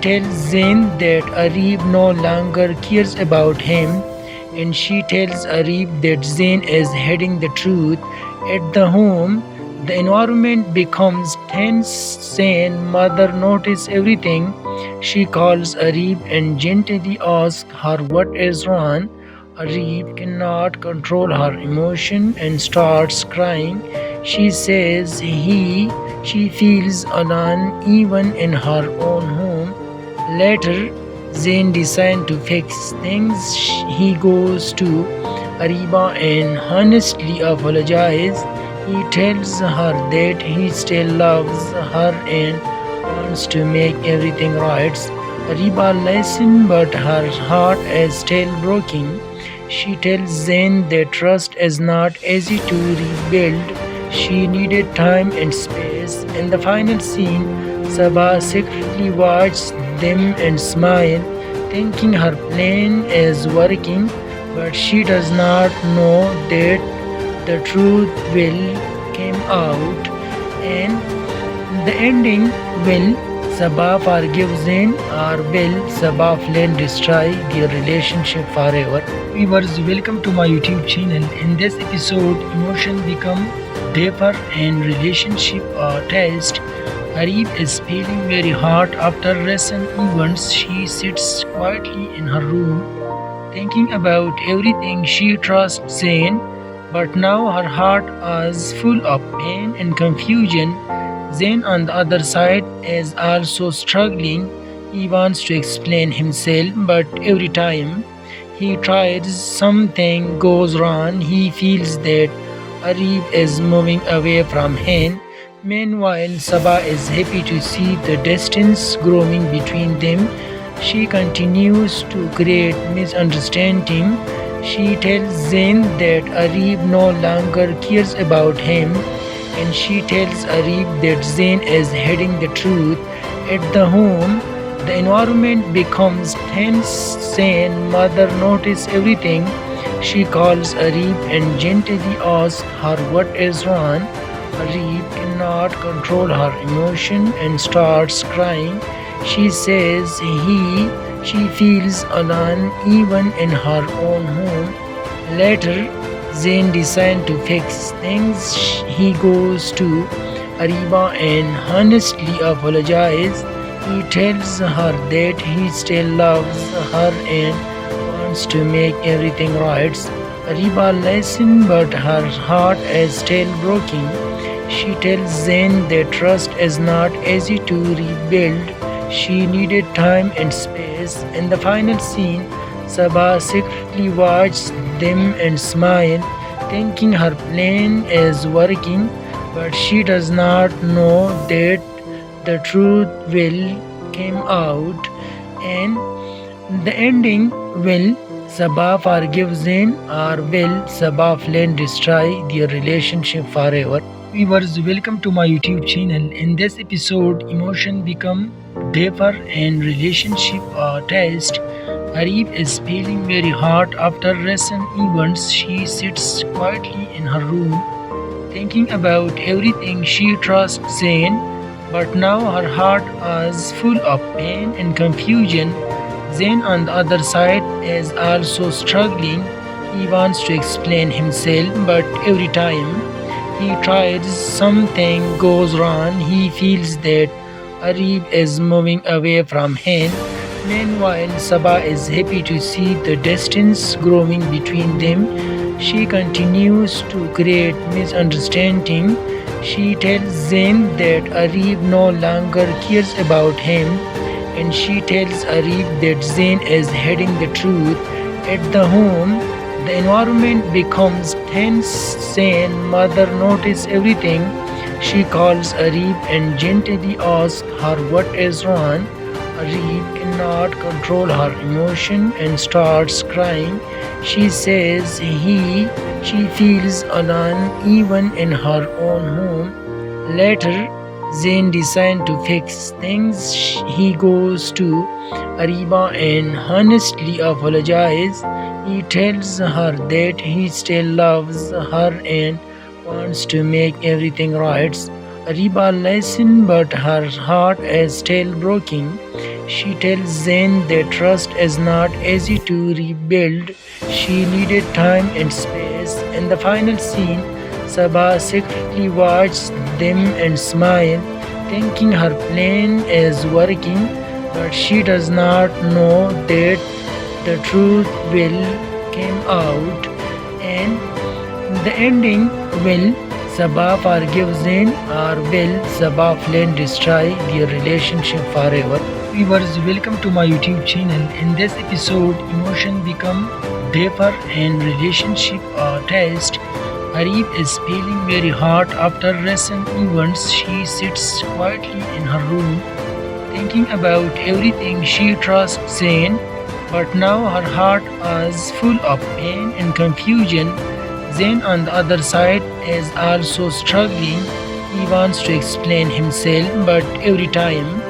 tells Zain that Arif no longer cares about him, and she tells Arif that Zain is hiding the truth. At the home, the environment becomes tense. Zain's mother notices everything. She calls Arif and gently asks her what is wrong. Arif cannot control her emotion and starts crying. She says she feels alone even in her own home. Later, Zain decides to fix things. He goes to Ariba and honestly apologizes. He tells her that he still loves her and wants to make everything right. Ariba listens, but her heart is still broken. She tells Zain that trust is not easy to rebuild. She needed time and space. In the final scene, Sabah secretly watches them and smiles, thinking her plan is working, but she does not know that the truth will come out. And the ending, will Sabah forgive Zain or will Sabah flame destroy their relationship forever? Viewers, welcome to my YouTube channel. In this episode, emotion become deeper and relationship are test. Arif is feeling very hurt after recent events. She sits quietly in her room, thinking about everything. She trusts Zain, but now her heart is full of pain and confusion. Zain, on the other side, is also struggling. He wants to explain himself, but every time he tries, something goes wrong. He feels that Arif is moving away from him. Meanwhile, Sabah is happy to see the distance growing between them. She continues to create misunderstanding. She tells Zain that Arif no longer cares about him, and she tells Arif that Zain is hiding the truth. At the home, the environment becomes tense. Zain's mother notices everything. She calls Arif and gently asks her what is wrong. Arif cannot control her emotion and starts crying. She says she feels alone even in her own home. Later, Zain decides to fix things. He goes to Ariba and honestly apologizes. He tells her that he still loves her and wants to make everything right. Ariba listens, but her heart is still broken. She tells Zain that trust is not easy to rebuild. She needed time and space. In the final scene, Sabah secretly watches them and smiles, thinking her plan is working, but she does not know that the truth will come out. And the ending, will Sabah forgive Zain or will Sabah flame destroy their relationship forever? Viewers, welcome to my YouTube channel. In this episode, emotion become deeper and relationship are test. Arif is feeling very hurt after recent events. She sits quietly in her room, thinking about everything. She trusts Zain, but now her heart is full of pain and confusion. Zain, on the other side, is also struggling. He wants to explain himself, but every time he tries, something goes wrong. He feels that Arif is moving away from him. Meanwhile, Sabah is happy to see the distance growing between them. She continues to create misunderstanding. She tells Zain that Arif no longer cares about him, and she tells Arif that Zain is hiding the truth. At the home, the environment becomes tense. Zain's mother notices everything. She calls Arif and gently asks her what is wrong. Arif cannot control her emotion and starts crying. She says she feels alone even in her own home. Later, Zain decides to fix things. He goes to Ariba and honestly apologizes. He tells her that he still loves her and wants to make everything right. Ariba listens, but her heart is still broken. She tells Zain that trust is not easy to rebuild. She needed time and space. In the final scene, Sabah secretly watches them and smiles, thinking her plan is working, but she does not know that the truth will come out. And the ending, will Sabah forgive Zain, or will Sabah plan destroy their relationship forever? Viewers, welcome to my YouTube channel. In this episode, emotion become deeper and relationship are test. Arif is feeling very hurt after recent events. She sits quietly in her room, thinking about everything she trusts Zain, but now her heart is full of pain and confusion. Zain, on the other side, is also struggling. He wants to explain himself, but every time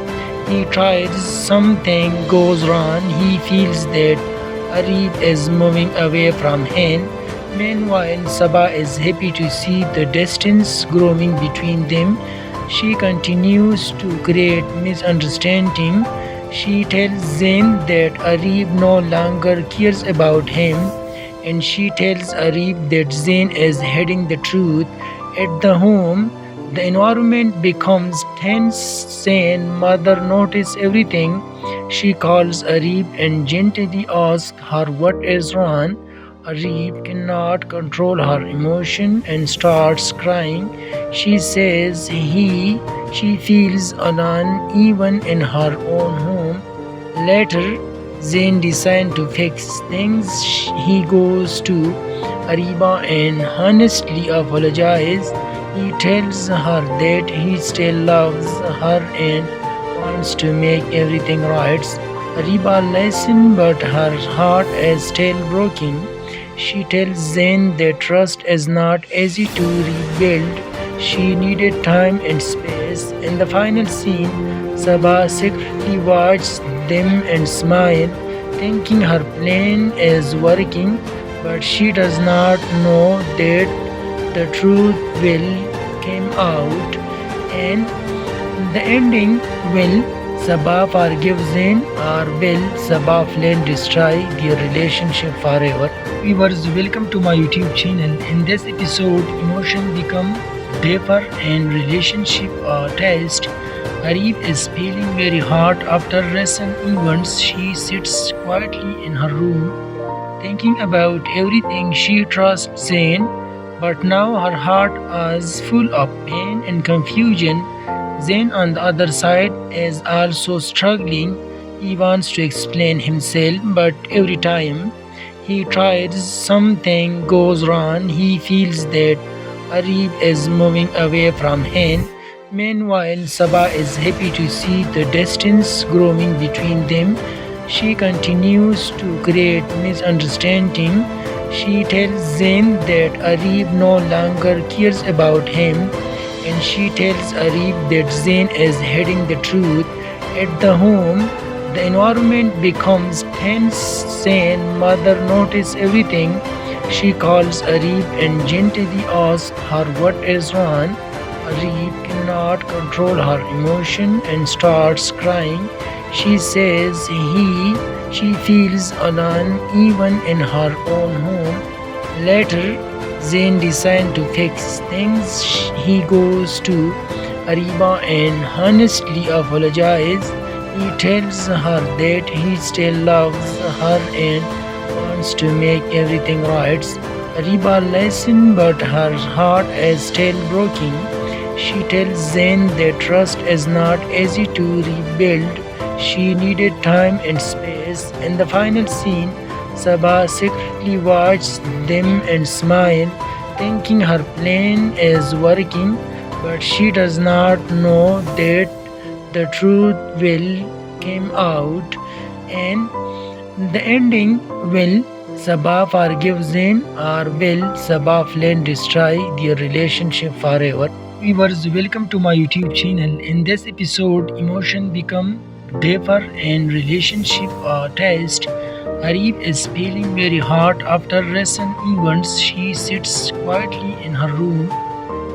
he tries, something goes wrong. He feels that Arif is moving away from him. Meanwhile, Sabah is happy to see the distance growing between them. She continues to create misunderstanding. She tells Zain that Arif no longer cares about him, and she tells Arif that Zain is hiding the truth. At the home, the environment becomes tense. Zain's mother notices everything. She calls Arif and gently asks her what is wrong. Arif cannot control her emotion and starts crying. She says she feels alone even in her own home. Later, Zain decides to fix things. He goes to Ariba and honestly apologizes. He tells her that he still loves her and wants to make everything right. Ariba listens, but her heart is still broken. She tells Zain that trust is not easy to rebuild. She needed time and space. In the final scene, Sabah secretly watches them and smiles, thinking her plan is working, but she does not know that the truth will come out. And the ending, will Sabah forgive Zain, or will Sabah plan destroy their relationship forever? Viewers, welcome to my YouTube channel. In this episode, emotion become deeper and relationship are test. Arif is feeling very hurt after recent events. She sits quietly in her room, thinking about everything she trusts Zain, but now her heart is full of pain and confusion. Zain, on the other side, is also struggling. He wants to explain himself, but every time he tries, something goes wrong. He feels that Arif is moving away from him. Meanwhile, Sabah is happy to see the distance growing between them. She continues to create misunderstanding. She tells Zain that Arif no longer cares about him, and she tells Arif that Zain is hiding the truth. At the home, the environment becomes tense. Zain's mother notices everything. She calls Arif and gently asks her what is wrong. Arif cannot control her emotion and starts crying. She says she feels alone even in her own home. Later, Zain decides to fix things. He goes to Ariba and honestly apologizes. He tells her that he still loves her and wants to make everything right. Ariba listens, but her heart is still broken. She tells Zain that trust is not easy to rebuild. She needed time and space. In the final scene, Sabah secretly watches them and smiles, thinking her plan is working, but she does not know that the truth will come out. And the ending, will Sabah forgive Zain, or will Sabah plan destroy their relationship forever? Viewers, welcome to my YouTube channel. In this episode, emotion become deeper and relationship are test. Arif is feeling very hurt after recent events. She sits quietly in her room,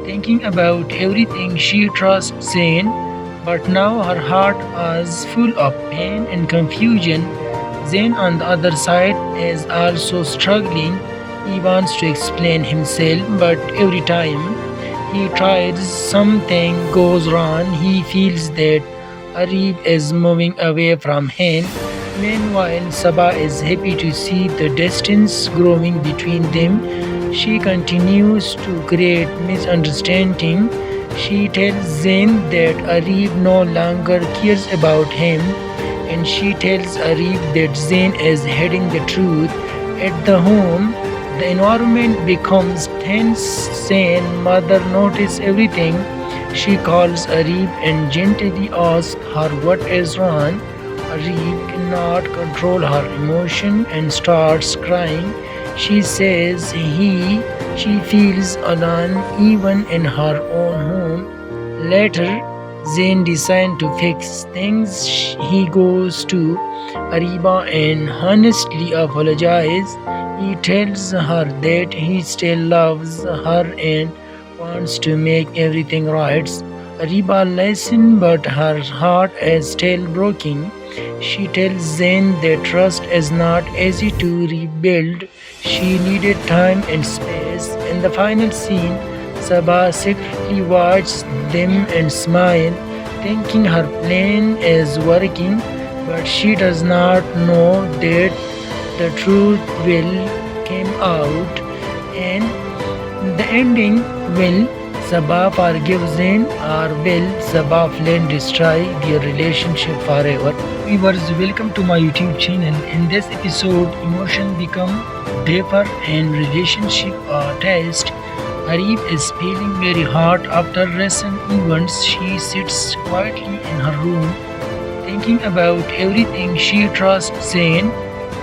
thinking about everything she trusts Zain, but now her heart is full of pain and confusion. Zain, on the other side, is also struggling. He wants to explain himself, but every time he tries, something goes wrong. He feels that Arif is moving away from him. Meanwhile, Sabah is happy to see the distance growing between them. She continues to create misunderstanding. She tells Zain that Arif no longer cares about him, and she tells Arif that Zain is hiding the truth. At the home, the environment becomes tense. Zain's mother notices everything. She calls Arif and gently asks her what is wrong. Arif cannot control her emotion and starts crying. She says she feels alone even in her own home. Later, Zain decides to fix things. He goes to Ariba and honestly apologizes. He tells her that he still loves her and wants to make everything right. Ariba listens, but her heart is still broken. She tells Zain that trust is not easy to rebuild. She needed time and space. In the final scene, Sabah secretly watches them and smiles, thinking her plan is working, but she does not know that the truth will come out. And the ending, will Sabah forgive Zain, or will Sabah flame destroy their relationship forever? Viewers, welcome to my YouTube channel. In this episode, emotion become deeper and relationship are test. Arif is feeling very hurt after recent events. She sits quietly in her room, thinking about everything. She trusts Zain,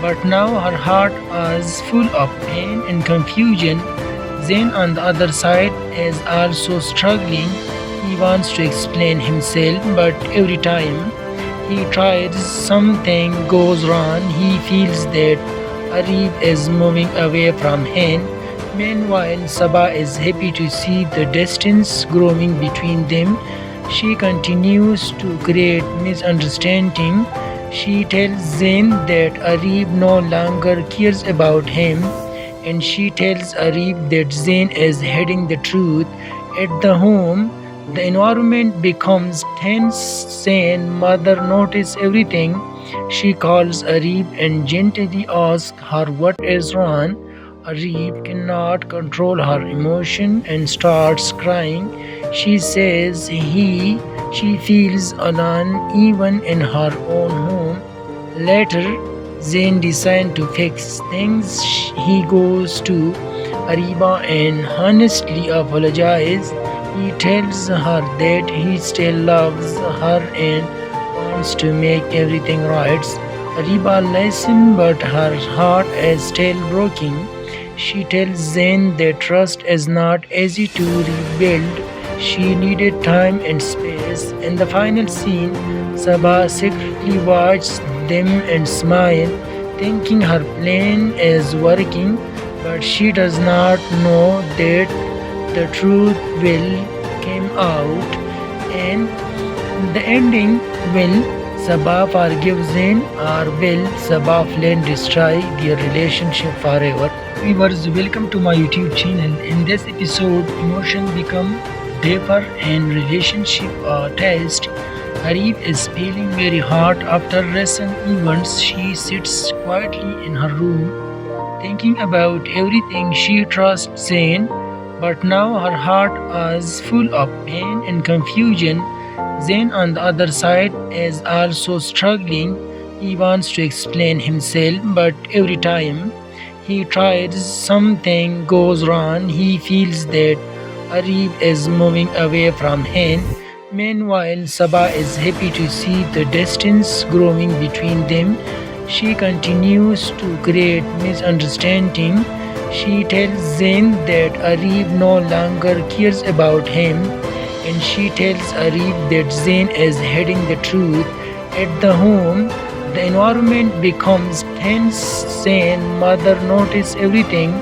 but now her heart is full of pain and confusion. Zain, on the other side, is also struggling. He wants to explain himself, but every time he tries, something goes wrong. He feels that Arif is moving away from him. Meanwhile, Sabah is happy to see the distance growing between them. She continues to create misunderstanding. She tells Zain that Arif no longer cares about him, and she tells Arif that Zain is hiding the truth. At the home, the environment becomes tense. Zain's mother notices everything. She calls Arif and gently asks her what is wrong. Arif cannot control her emotion and starts crying. She says she feels alone even in her own home. Later, Zain decides to fix things. He goes to Ariba and honestly apologizes. He tells her that he still loves her and wants to make everything right. Ariba listens, but her heart is still broken. She tells Zain that trust is not easy to rebuild. She needed time and space. In the final scene, Sabah secretly watches them and smiles, thinking her plan is working, but she does not know that the truth will come out. And the ending, will Sabah forgive Zain, or will Sabah flame destroy their relationship forever? Viewers, welcome to my YouTube channel. In this episode, emotion become deeper and relationship are test. Arif is feeling very hurt after recent events. She sits quietly in her room, thinking about everything. She trusts Zain, but now her heart is full of pain and confusion. Zain, on the other side, is also struggling. He wants to explain himself, but every time he tries, something goes wrong. He feels that Arif is moving away from him. Meanwhile, Sabah is happy to see the distance growing between them. She continues to create misunderstanding. She tells Zain that Arif no longer cares about him, and she tells Arif that Zain is hiding the truth. At the home, the environment becomes tense. Zain's mother notices everything.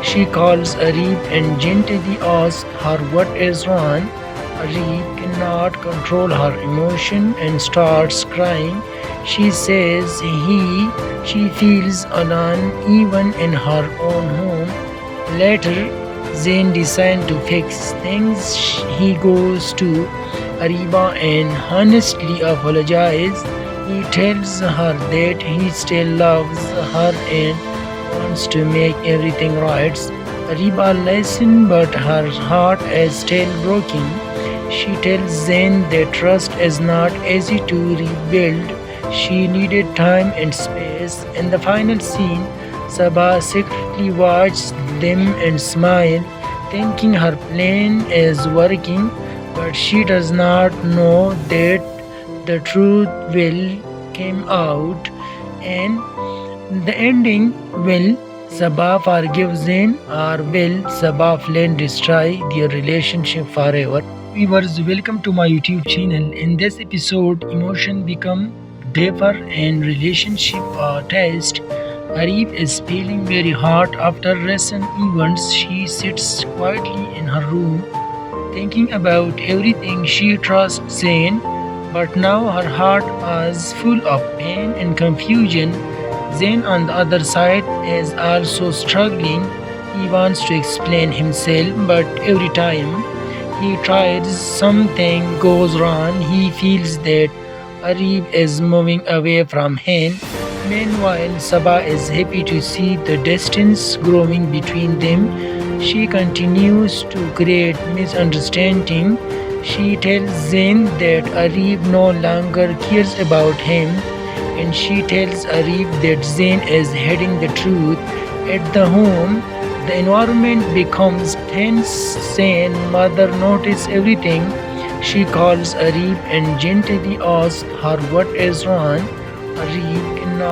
She calls Arif and gently asks her what is wrong. Arif cannot control her emotion and starts crying. She says she feels alone even in her own home. Later, Zain decides to fix things. He goes to Ariba and honestly apologizes. He tells her that he still loves her and wants to make everything right. Ariba listens, but her heart is still broken. She tells Zain that trust is not easy to rebuild. She needed time and space. In the final scene, Sabah secretly watches them and smiles, thinking her plan is working, but she does not know that the truth will come out. And the ending, will Sabah forgive Zain or will Sabah Flynn destroy their relationship forever? Viewers, welcome to my YouTube channel. In this episode, emotion become deeper and relationship are test. Arif is feeling very hot after recent events. She sits quietly in her room, thinking about everything she trusts Zain, but now her heart is full of pain and confusion. Zain, on the other side, is also struggling. He wants to explain himself, but every time he tries, something goes wrong. He feels that Arif is moving away from him. Meanwhile, Sabah is happy to see the distance growing between them. She continues to create misunderstanding. She tells Zain that Arif no longer cares about him, and she tells Arif that Zain is hiding the truth. At the home, the environment becomes tense. Zain's mother notices everything. She calls Arif and gently asks her what is wrong. Arif cannot